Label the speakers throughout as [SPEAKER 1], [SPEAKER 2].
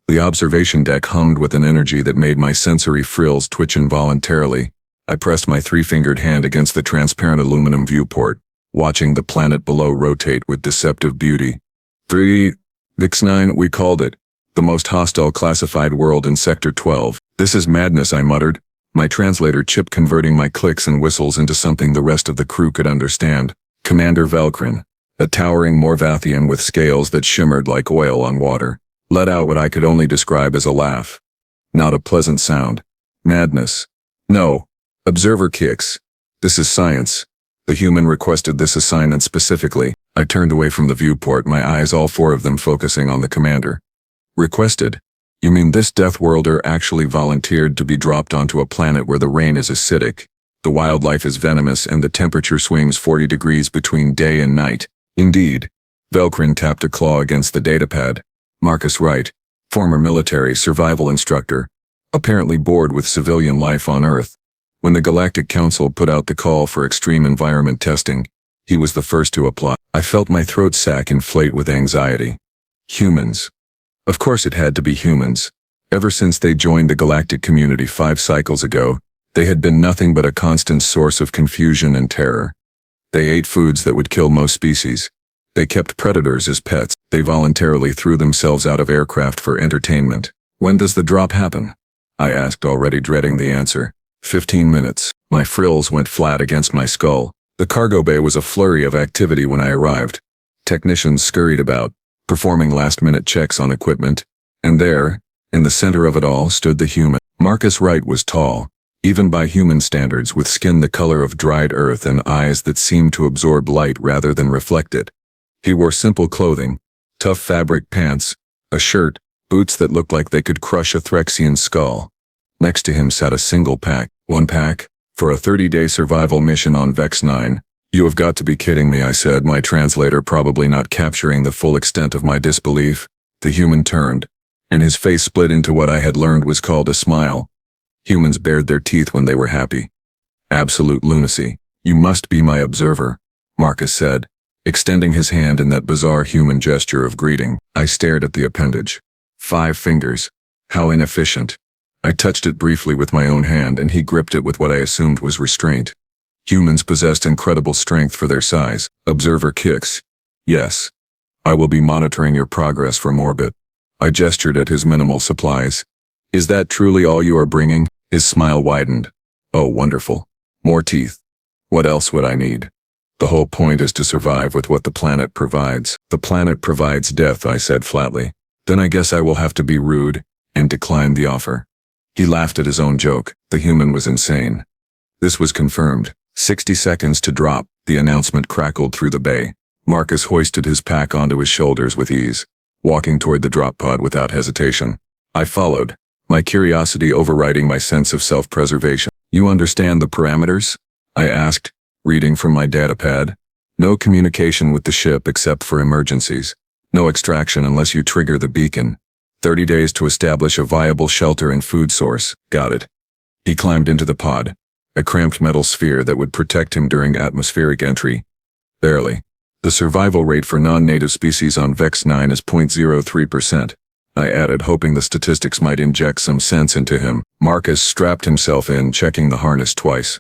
[SPEAKER 1] The observation deck hummed with an energy that made my sensory frills twitch involuntarily. I pressed my three-fingered hand against the transparent aluminum viewport, watching the planet below rotate with deceptive beauty. VX9, we called it. The most hostile classified world in Sector 12. This is madness, I muttered, my translator chip converting my clicks and whistles into something the rest of the crew could understand. Commander Velkrin, a towering Morvathian with scales that shimmered like oil on water, let out what I could only describe as a laugh. Not a pleasant sound. Madness. No. Observer kicks. This is science. The human requested this assignment specifically. I turned away from the viewport, my eyes all four of them focusing on the commander. Requested? You mean this Deathworlder actually volunteered to be dropped onto a planet where the rain is acidic, the wildlife is venomous, and the temperature swings 40 degrees between day and night? Indeed. Velkrin tapped a claw against the datapad. Marcus Wright, former military survival instructor, apparently bored with civilian life on Earth. When the Galactic Council put out the call for extreme environment testing, he was the first to apply. I felt my throat sac inflate with anxiety. Humans. Of course it had to be humans. Ever since they joined the galactic community 5 cycles ago, they had been nothing but a constant source of confusion and terror. They ate foods that would kill most species. They kept predators as pets. They voluntarily threw themselves out of aircraft for entertainment. When does the drop happen? I asked, already dreading the answer. 15 minutes. My frills went flat against my skull. The cargo bay was a flurry of activity when I arrived. Technicians scurried about, performing last-minute checks on equipment, and there, in the center of it all, stood the human. Marcus Wright was tall, even by human standards, with skin the color of dried earth and eyes that seemed to absorb light rather than reflect it. He wore simple clothing, tough fabric pants, a shirt, boots that looked like they could crush a Threxian skull. Next to him sat a single pack. One pack? For a 30-day survival mission on Vex 9. You have got to be kidding me, I said, my translator probably not capturing the full extent of my disbelief. The human turned, and his face split into what I had learned was called a smile. Humans bared their teeth when they were happy. Absolute lunacy. You must be my observer, Marcus said, extending his hand in that bizarre human gesture of greeting. I stared at the appendage. 5 fingers. How inefficient. I touched it briefly with my own hand, and he gripped it with what I assumed was restraint. Humans possessed incredible strength for their size. Observer kicks. Yes. I will be monitoring your progress from orbit. I gestured at his minimal supplies. Is that truly all you are bringing? His smile widened. Oh, wonderful. More teeth. What else would I need? The whole point is to survive with what the planet provides. The planet provides death, I said flatly. Then I guess I will have to be rude, and decline the offer. He laughed at his own joke. The human was insane. This was confirmed. 60 seconds to drop, the announcement crackled through the bay. Marcus hoisted his pack onto his shoulders with ease, walking toward the drop pod without hesitation. I followed, my curiosity overriding my sense of self-preservation. You understand the parameters? I asked, reading from my datapad. No communication with the ship except for emergencies. No extraction unless you trigger the beacon. 30 days to establish a viable shelter and food source. Got it. He climbed into the pod, a cramped metal sphere that would protect him during atmospheric entry. Barely. The survival rate for non-native species on Vex 9 is 0.03%. I added, hoping the statistics might inject some sense into him. Marcus strapped himself in, checking the harness twice.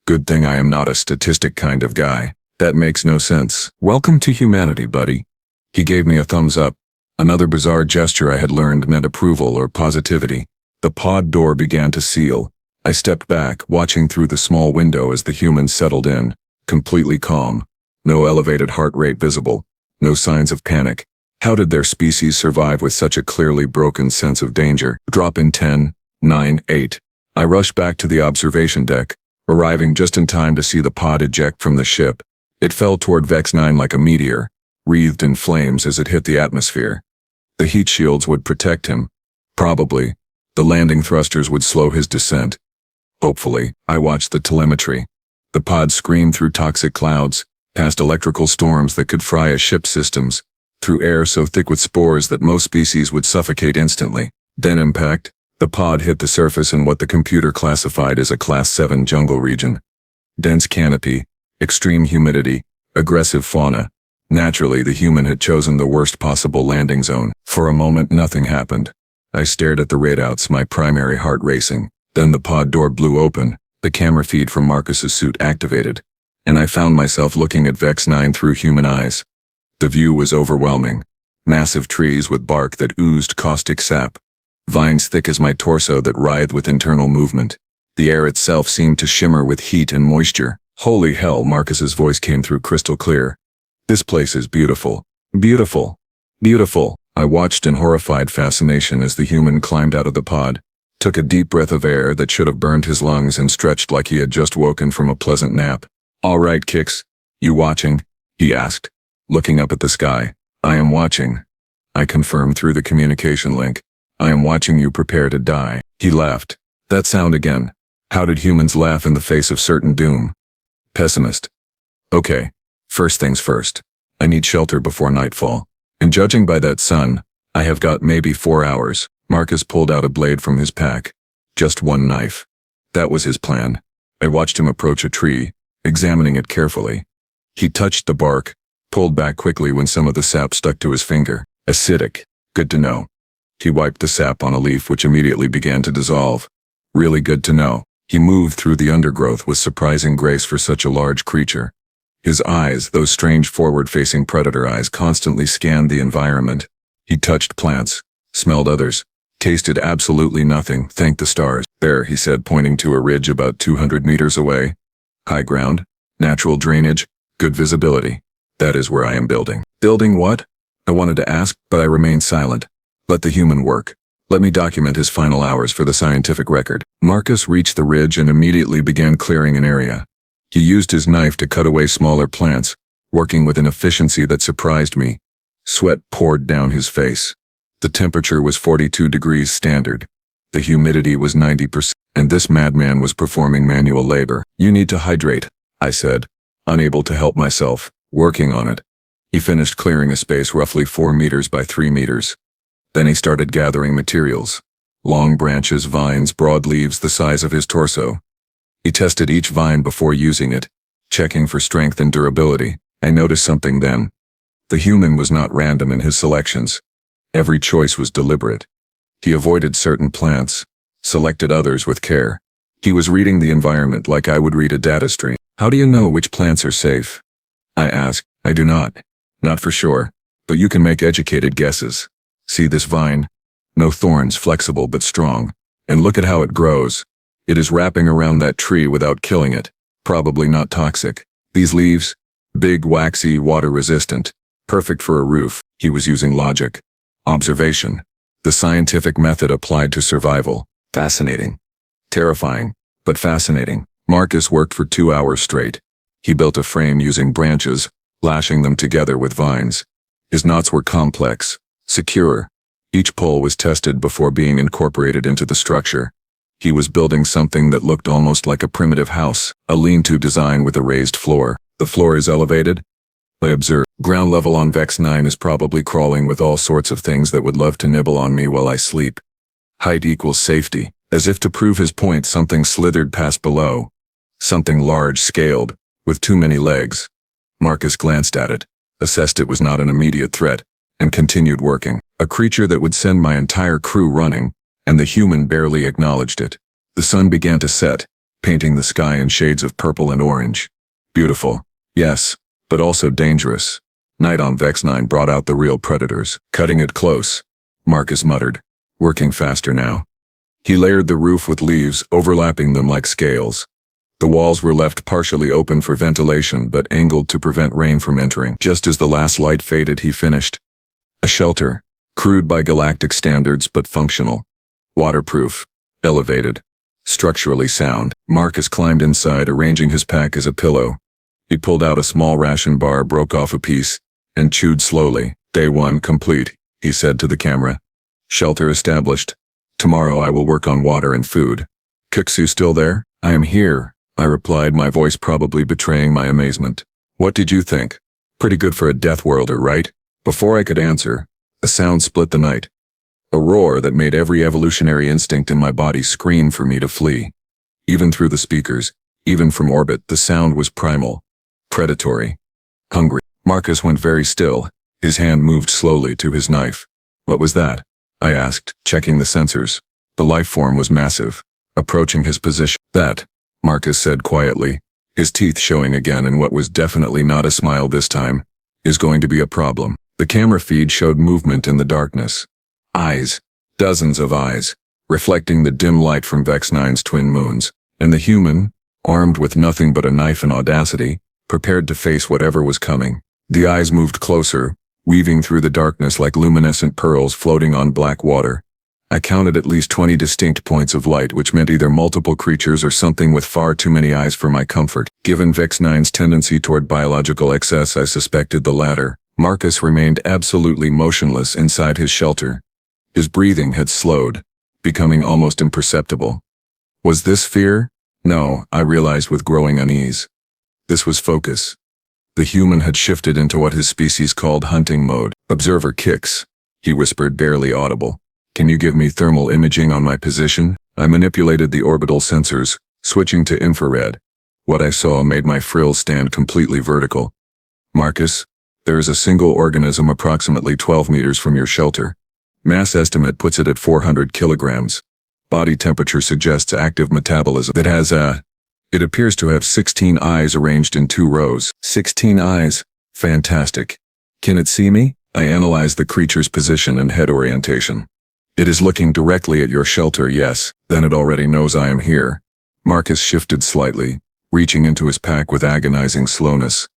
[SPEAKER 1] Good thing I am not a statistic kind of guy. That makes no sense. Welcome to humanity, buddy. He gave me a thumbs up. Another bizarre gesture I had learned meant approval or positivity. The pod door began to seal. I stepped back, watching through the small window as the humans settled in, completely calm. No elevated heart rate visible. No signs of panic. How did their species survive with such a clearly broken sense of danger? Drop in 10, 9, 8. I rushed back to the observation deck, arriving just in time to see the pod eject from the ship. It fell toward Vex 9 like a meteor, wreathed in flames as it hit the atmosphere. The heat shields would protect him. Probably. The landing thrusters would slow his descent. Hopefully. I watched the telemetry. The pod screamed through toxic clouds, past electrical storms that could fry a ship's systems, through air so thick with spores that most species would suffocate instantly. Then impact. The pod hit the surface in what the computer classified as a Class 7 jungle region. Dense canopy, extreme humidity, aggressive fauna. Naturally, the human had chosen the worst possible landing zone. For a moment, nothing happened. I stared at the readouts, my primary heart racing. Then the pod door blew open, the camera feed from Marcus's suit activated, and I found myself looking at Vex 9 through human eyes. The view was overwhelming. Massive trees with bark that oozed caustic sap. Vines thick as my torso that writhed with internal movement. The air itself seemed to shimmer with heat and moisture. Holy hell, Marcus's voice came through crystal clear. This place is beautiful. Beautiful. Beautiful. I watched in horrified fascination as the human climbed out of the pod, took a deep breath of air that should have burned his lungs and stretched like he had just woken from a pleasant nap. All right, Kix. You watching? He asked, looking up at the sky. I am watching. I confirmed through the communication link. I am watching you prepare to die. He laughed. That sound again. How did humans laugh in the face of certain doom? Pessimist. Okay. First things first. I need shelter before nightfall. And judging by that sun, I have got maybe 4 hours. Marcus pulled out a blade from his pack. Just one knife. That was his plan. I watched him approach a tree, examining it carefully. He touched the bark, pulled back quickly when some of the sap stuck to his finger. Acidic. Good to know. He wiped the sap on a leaf which immediately began to dissolve. Really good to know. He moved through the undergrowth with surprising grace for such a large creature. His eyes, those strange forward-facing predator eyes, constantly scanned the environment. He touched plants, smelled others, tasted absolutely nothing, thank the stars. There, he said, pointing to a ridge about 200 meters away. High ground, natural drainage, good visibility. That is where I am building. Building what? I wanted to ask, but I remained silent. Let the human work. Let me document his final hours for the scientific record. Marcus reached the ridge and immediately began clearing an area. He used his knife to cut away smaller plants, working with an efficiency that surprised me. Sweat poured down his face. The temperature was 42 degrees standard. The humidity was 90%, and this madman was performing manual labor. You need to hydrate, I said, unable to help myself, working on it. He finished clearing a space roughly 4 meters by 3 meters. Then he started gathering materials. Long branches, vines, broad leaves the size of his torso. He tested each vine before using it, checking for strength and durability. I noticed something then. The human was not random in his selections. Every choice was deliberate. He avoided certain plants, selected others with care. He was reading the environment like I would read a data stream. How do you know which plants are safe? I asked. I do not. Not for sure, but you can make educated guesses. See this vine? No thorns, flexible but strong. And look at how it grows. It is wrapping around that tree without killing it. Probably not toxic. These leaves? Big, waxy, water-resistant. Perfect for a roof. He was using logic. Observation. The scientific method applied to survival. Fascinating. Terrifying, but fascinating. Marcus worked for 2 hours straight. He built a frame using branches, lashing them together with vines. His knots were complex, secure. Each pole was tested before being incorporated into the structure. He was building something that looked almost like a primitive house, a lean-to design with a raised floor. The floor is elevated? I observed. Ground level on Vex 9 is probably crawling with all sorts of things that would love to nibble on me while I sleep. Height equals safety. As if to prove his point, something slithered past below. Something large-scaled, with too many legs. Marcus glanced at it, assessed it was not an immediate threat, and continued working. A creature that would send my entire crew running, and the human barely acknowledged it. The sun began to set, painting the sky in shades of purple and orange. Beautiful, yes, but also dangerous. Night on Vex 9 brought out the real predators. Cutting it close, Marcus muttered, working faster now. He layered the roof with leaves, overlapping them like scales. The walls were left partially open for ventilation but angled to prevent rain from entering. Just as the last light faded, he finished. A shelter, crude by galactic standards but functional. Waterproof, elevated, structurally sound. Marcus climbed inside, arranging his pack as a pillow. He pulled out a small ration bar, broke off a piece, and chewed slowly. Day 1 complete, he said to the camera. Shelter established. Tomorrow I will work on water and food. Kixu still there? I am here, I replied, my voice probably betraying my amazement. What did you think? Pretty good for a Deathworlder, right? Before I could answer, a sound split the night. A roar that made every evolutionary instinct in my body scream for me to flee. Even through the speakers, even from orbit, the sound was primal, predatory, hungry. Marcus went very still. His hand moved slowly to his knife. What was that? I asked, checking the sensors. The life form was massive, approaching his position. That, Marcus said quietly, his teeth showing again in what was definitely not a smile this time, is going to be a problem. The camera feed showed movement in the darkness. Eyes. Dozens of eyes, reflecting the dim light from Vex 9's twin moons. And the human, armed with nothing but a knife and audacity, prepared to face whatever was coming. The eyes moved closer, weaving through the darkness like luminescent pearls floating on black water. I counted at least 20 distinct points of light, which meant either multiple creatures or something with far too many eyes for my comfort. Given Vex 9's tendency toward biological excess, I suspected the latter. Marcus remained absolutely motionless inside his shelter. His breathing had slowed, becoming almost imperceptible. Was this fear? No, I realized with growing unease. This was focus. The human had shifted into what his species called hunting mode. Observer kicks, he whispered, barely audible. Can you give me thermal imaging on my position? I manipulated the orbital sensors, switching to infrared. What I saw made my frills stand completely vertical. Marcus, there is a single organism approximately 12 meters from your shelter. Mass estimate puts it at 400 kilograms. Body temperature suggests active metabolism. It appears to have 16 eyes arranged in 2 rows. 16 eyes. Fantastic. Can it see me? I analyzed the creature's position and head orientation. It is looking directly at your shelter, yes. Then it already knows I am here. Marcus shifted slightly, reaching into his pack with agonizing slowness.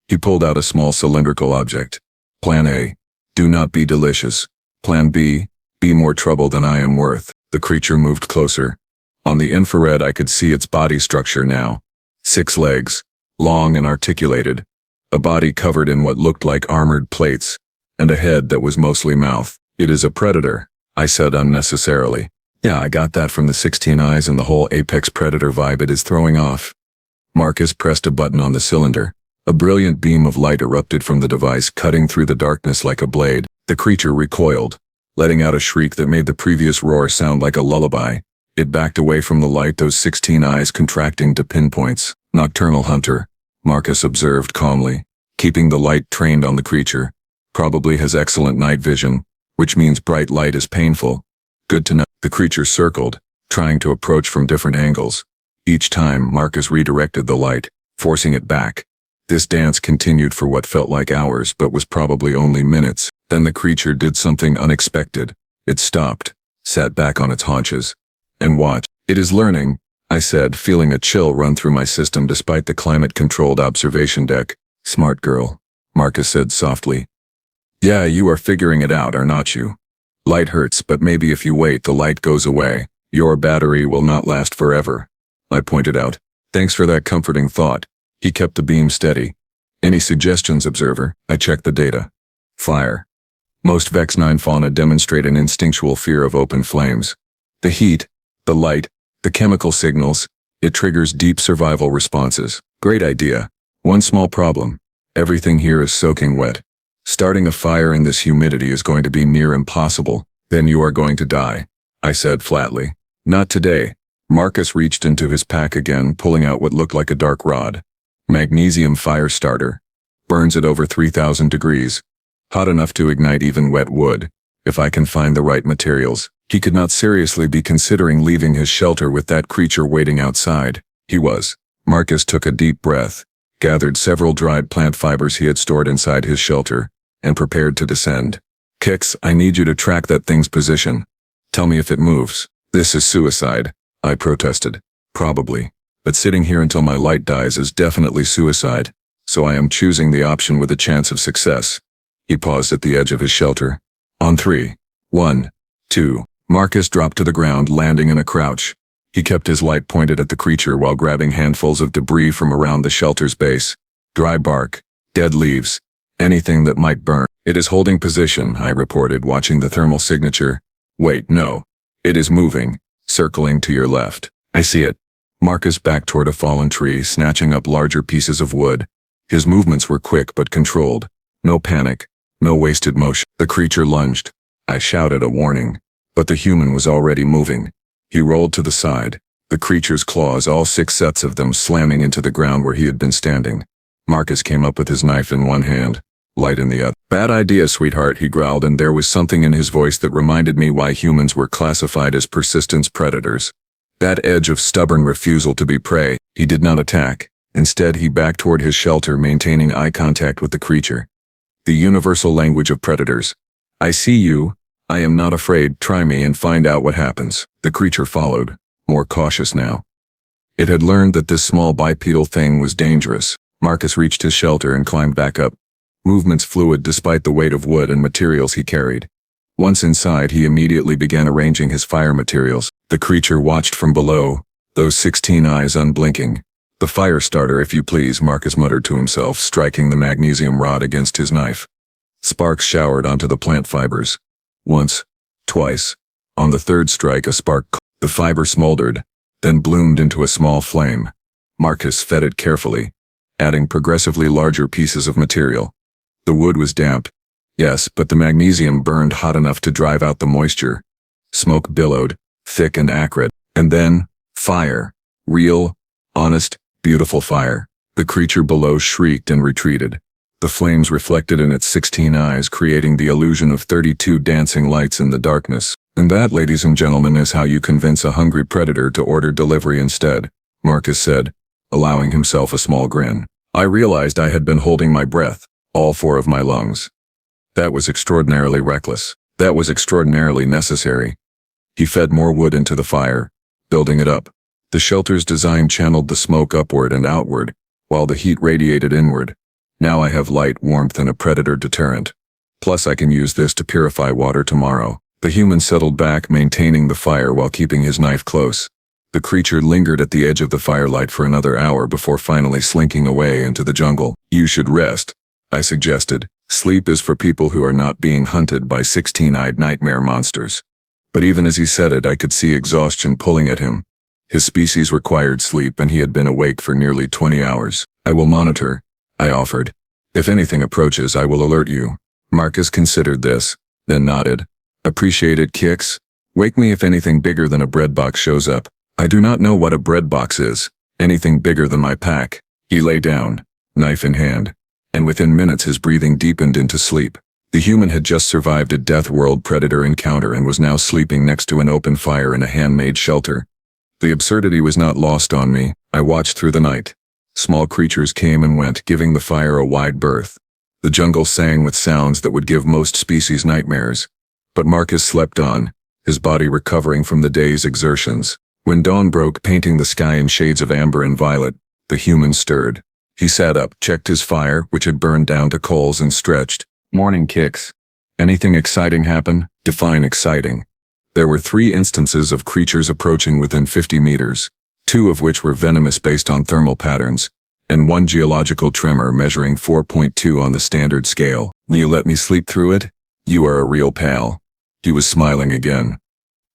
[SPEAKER 1] He pulled out a small cylindrical object. Plan A. Do not be delicious. Plan B. Be more trouble than I am worth. The creature moved closer. On the infrared I could see its body structure now. 6 legs, long and articulated. A body covered in what looked like armored plates, and a head that was mostly mouth. It is a predator, I said unnecessarily. Yeah, I got that from the 16 eyes and the whole apex predator vibe it is throwing off. Marcus pressed a button on the cylinder. A brilliant beam of light erupted from the device, cutting through the darkness like a blade. The creature recoiled, letting out a shriek that made the previous roar sound like a lullaby. It backed away from the light, those 16 eyes contracting to pinpoints. Nocturnal hunter, Marcus observed calmly, keeping the light trained on the creature. Probably has excellent night vision, which means bright light is painful. Good to know. The creature circled, trying to approach from different angles. Each time, Marcus redirected the light, forcing it back. This dance continued for what felt like hours but was probably only minutes. Then the creature did something unexpected. It stopped, sat back on its haunches, and watched. It is learning, I said, feeling a chill run through my system despite the climate-controlled observation deck. Smart girl, Marcus said softly. Yeah, you are figuring it out, are not you? Light hurts, but maybe if you wait, the light goes away. Your battery will not last forever, I pointed out. Thanks for that comforting thought. He kept the beam steady. Any suggestions, observer? I checked the data. Fire. Most Vex 9 fauna demonstrate an instinctual fear of open flames. The heat, the light, the chemical signals, it triggers deep survival responses. Great idea. One small problem. Everything here is soaking wet. Starting a fire in this humidity is going to be near impossible. Then you are going to die, I said flatly. Not today. Marcus reached into his pack again, pulling out what looked like a dark rod. Magnesium fire starter. Burns at over 3,000 degrees. Hot enough to ignite even wet wood, if I can find the right materials. He could not seriously be considering leaving his shelter with that creature waiting outside. He was. Marcus took a deep breath, gathered several dried plant fibers he had stored inside his shelter, and prepared to descend. Kix, I need you to track that thing's position. Tell me if it moves. This is suicide, I protested. Probably. But sitting here until my light dies is definitely suicide, so I am choosing the option with a chance of success. He paused at the edge of his shelter. On 3. 1, 2. Marcus dropped to the ground, landing in a crouch. He kept his light pointed at the creature while grabbing handfuls of debris from around the shelter's base. Dry bark, dead leaves, anything that might burn. It is holding position, I reported, watching the thermal signature. Wait, no. It is moving, circling to your left. I see it. Marcus backed toward a fallen tree, snatching up larger pieces of wood. His movements were quick but controlled. No panic, no wasted motion. The creature lunged. I shouted a warning, but the human was already moving. He rolled to the side, the creature's claws, all 6 sets of them, slamming into the ground where he had been standing. Marcus came up with his knife in one hand, light in the other. Bad idea, sweetheart, he growled, and there was something in his voice that reminded me why humans were classified as persistence predators. That edge of stubborn refusal to be prey. He did not attack. Instead, he backed toward his shelter, maintaining eye contact with the creature. The universal language of predators. I see you. I am not afraid. Try me and find out what happens. The creature followed, more cautious now. It had learned that this small bipedal thing was dangerous. Marcus reached his shelter and climbed back up. Movements fluid despite the weight of wood and materials he carried. Once inside, he immediately began arranging his fire materials. The creature watched from below, those 16 eyes unblinking. The fire starter, if you please, Marcus muttered to himself, striking the magnesium rod against his knife. Sparks showered onto the plant fibers. Once, twice. On the third strike, a spark. The fiber smoldered, then bloomed into a small flame. Marcus fed it carefully, adding progressively larger pieces of material. The wood was damp. Yes, but the magnesium burned hot enough to drive out the moisture. Smoke billowed, thick and acrid. And then, fire. Real, honest, beautiful fire. The creature below shrieked and retreated. The flames reflected in its 16 eyes, creating the illusion of 32 dancing lights in the darkness. And that, ladies and gentlemen, is how you convince a hungry predator to order delivery instead, Marcus said, allowing himself a small grin. I realized I had been holding my breath, all 4 of my lungs. That was extraordinarily reckless. That was extraordinarily necessary. He fed more wood into the fire, building it up. The shelter's design channeled the smoke upward and outward, while the heat radiated inward. Now I have light, warmth, and a predator deterrent. Plus I can use this to purify water tomorrow. The human settled back, maintaining the fire while keeping his knife close. The creature lingered at the edge of the firelight for another hour before finally slinking away into the jungle. You should rest, I suggested. Sleep is for people who are not being hunted by 16-eyed nightmare monsters. But even as he said it, I could see exhaustion pulling at him. His species required sleep, and he had been awake for nearly 20 hours. I will monitor, I offered. If anything approaches, I will alert you. Marcus considered this, then nodded. Appreciate it, Kix. Wake me if anything bigger than a bread box shows up. I do not know what a bread box is. Anything bigger than my pack. He lay down, knife in hand, and within minutes his breathing deepened into sleep. The human had just survived a Deathworld predator encounter and was now sleeping next to an open fire in a handmade shelter. The absurdity was not lost on me. I watched through the night. Small creatures came and went, giving the fire a wide berth. The jungle sang with sounds that would give most species nightmares. But Marcus slept on, his body recovering from the day's exertions. When dawn broke, painting the sky in shades of amber and violet, the human stirred. He sat up, checked his fire, which had burned down to coals, and stretched. Morning, Kix. Anything exciting happen? Define exciting. There were 3 instances of creatures approaching within 50 meters, 2 of which were venomous based on thermal patterns, and 1 geological tremor measuring 4.2 on the standard scale. Will you let me sleep through it? You are a real pal. He was smiling again.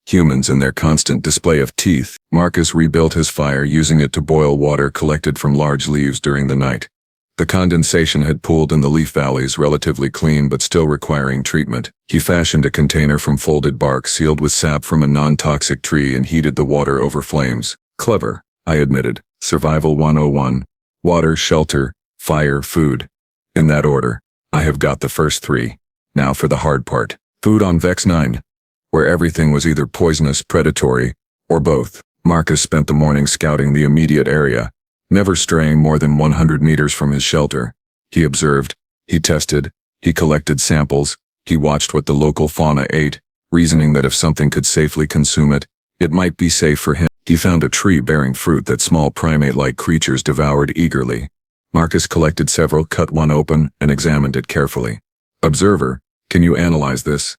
[SPEAKER 1] Humans and their constant display of teeth. Marcus rebuilt his fire, using it to boil water collected from large leaves during the night. The condensation had pooled in the leaf valleys, relatively clean but still requiring treatment. He fashioned a container from folded bark sealed with sap from a non-toxic tree and heated the water over flames. Clever, I admitted. Survival 101. Water, shelter, fire, food. In that order. I have got the first 3. Now for the hard part. Food on Vex 9. Where everything was either poisonous, predatory, or both. Marcus spent the morning scouting the immediate area, never straying more than 100 meters from his shelter. He observed, he tested, he collected samples, he watched what the local fauna ate, reasoning that if something could safely consume it, it might be safe for him. He found a tree bearing fruit that small primate-like creatures devoured eagerly. Marcus collected several, cut one open, and examined it carefully. Observer, can you analyze this?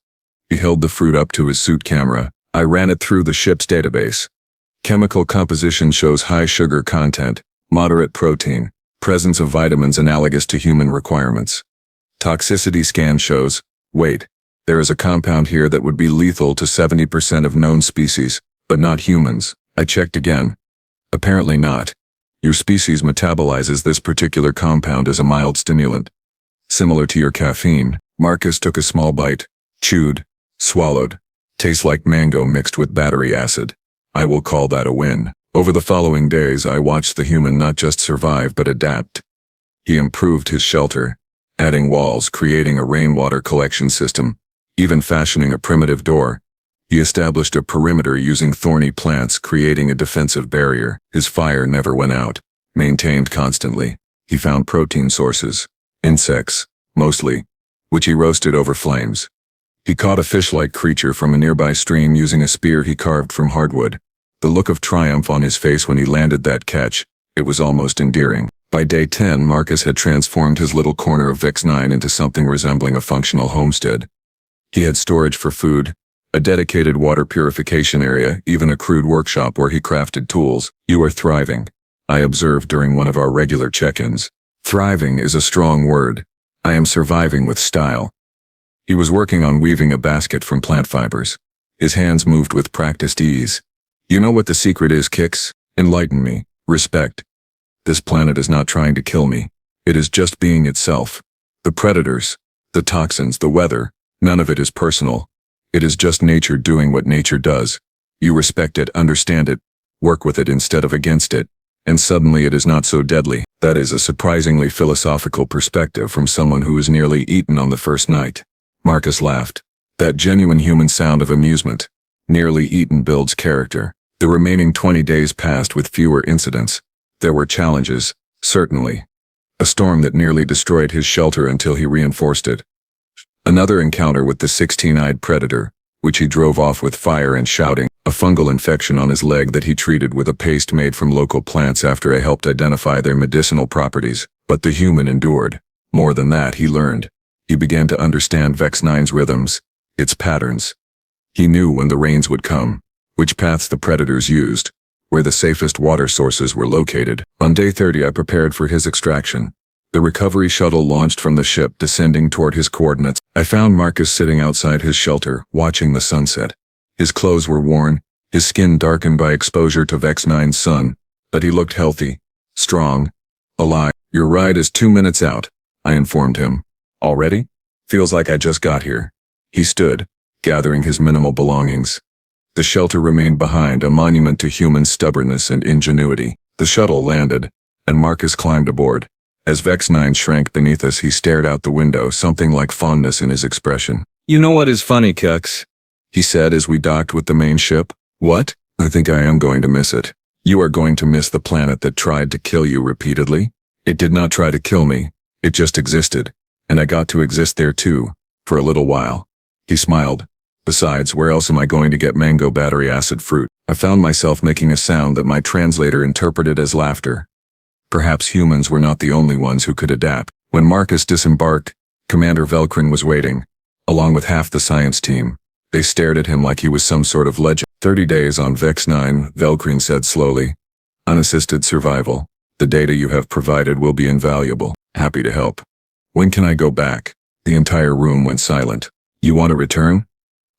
[SPEAKER 1] He held the fruit up to his suit camera. I ran it through the ship's database. Chemical composition shows high sugar content, moderate protein, presence of vitamins analogous to human requirements. Toxicity scan shows, wait, there is a compound here that would be lethal to 70% of known species, but not humans. I checked again. Apparently not. Your species metabolizes this particular compound as a mild stimulant. Similar to your caffeine. Marcus took a small bite, chewed, swallowed. Tastes like mango mixed with battery acid. I will call that a win. Over the following days, I watched the human not just survive but adapt. He improved his shelter, adding walls, creating a rainwater collection system, even fashioning a primitive door. He established a perimeter using thorny plants, creating a defensive barrier. His fire never went out, maintained constantly. He found protein sources, insects, mostly, which he roasted over flames. He caught a fish-like creature from a nearby stream using a spear he carved from hardwood. The look of triumph on his face when he landed that catch, it was almost endearing. By day 10, Marcus had transformed his little corner of Vex 9 into something resembling a functional homestead. He had storage for food, a dedicated water purification area, even a crude workshop where he crafted tools. "You are thriving," I observed during one of our regular check-ins. "Thriving is a strong word. I am surviving with style." He was working on weaving a basket from plant fibers. His hands moved with practiced ease. "You know what the secret is, Kix? Enlighten me." "Respect. This planet is not trying to kill me. It is just being itself. The predators, the toxins, the weather, none of it is personal. It is just nature doing what nature does. You respect it, understand it, work with it instead of against it, and suddenly it is not so deadly." That is a surprisingly philosophical perspective from someone who was nearly eaten on the first night. Marcus laughed. That genuine human sound of amusement. Nearly eaten builds character. The remaining 20 days passed with fewer incidents. There were challenges, certainly. A storm that nearly destroyed his shelter until he reinforced it. Another encounter with the 16-eyed predator, which he drove off with fire and shouting. A fungal infection on his leg that he treated with a paste made from local plants after I helped identify their medicinal properties. But the human endured. More than that, he learned. He began to understand Vex 9's rhythms, its patterns. He knew when the rains would come, which paths the predators used, where the safest water sources were located. On day 30, I prepared for his extraction. The recovery shuttle launched from the ship, descending toward his coordinates. I found Marcus sitting outside his shelter, watching the sunset. His clothes were worn, his skin darkened by exposure to Vex 9's sun, but he looked healthy, strong, alive. "Your ride is 2 minutes out," I informed him. "Already? Feels like I just got here." He stood, gathering his minimal belongings. The shelter remained behind, a monument to human stubbornness and ingenuity. The shuttle landed, and Marcus climbed aboard. As Vex 9 shrank beneath us, he stared out the window, something like fondness in his expression. "You know what is funny, Kux?" he said as we docked with the main ship. "What?" "I think I am going to miss it. You are going to miss the planet that tried to kill you repeatedly. It did not try to kill me. It just existed. And I got to exist there too, for a little while." He smiled. "Besides, where else am I going to get mango battery acid fruit?" I found myself making a sound that my translator interpreted as laughter. Perhaps humans were not the only ones who could adapt. When Marcus disembarked, Commander Velkrin was waiting, along with half the science team. They stared at him like he was some sort of legend. 30 days on Vex 9, Velkrin said slowly. "Unassisted survival. The data you have provided will be invaluable. Happy to help. When can I go back?" The entire room went silent. "You want to return?"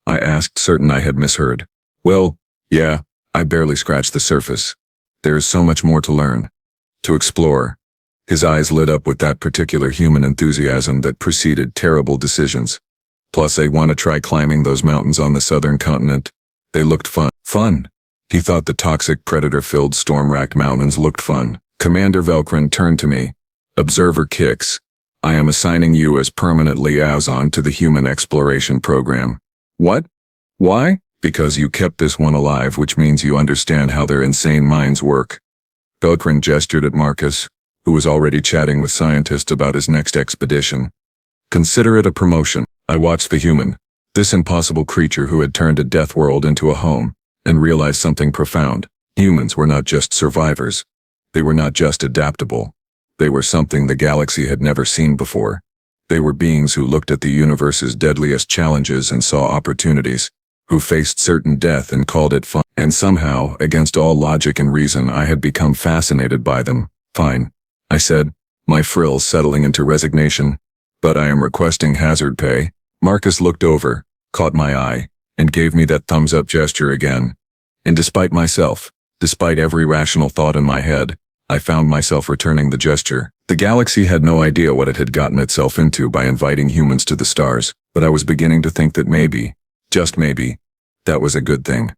[SPEAKER 1] I asked, certain I had misheard. "Well, yeah, I barely scratched the surface. There is so much more to learn. To explore." His eyes lit up with that particular human enthusiasm that preceded terrible decisions. "Plus, I want to try climbing those mountains on the southern continent. They looked fun." Fun? He thought the toxic predator-filled storm-racked mountains looked fun. Commander Velkrin turned to me. "Observer Kix, I am assigning you as permanent liaison to the human exploration program." "What? Why?" "Because you kept this one alive, which means you understand how their insane minds work." Velkrin gestured at Marcus, who was already chatting with scientists about his next expedition. "Consider it a promotion." I watched the human, this impossible creature who had turned a death world into a home, and realized something profound. Humans were not just survivors. They were not just adaptable. They were something the galaxy had never seen before. They were beings who looked at the universe's deadliest challenges and saw opportunities, who faced certain death and called it fun. And somehow, against all logic and reason, I had become fascinated by them. "Fine," I said, my frills settling into resignation. "But I am requesting hazard pay." Marcus looked over, caught my eye, and gave me that thumbs-up gesture again. And despite myself, despite every rational thought in my head, I found myself returning the gesture. The galaxy had no idea what it had gotten itself into by inviting humans to the stars, but I was beginning to think that maybe, just maybe, that was a good thing.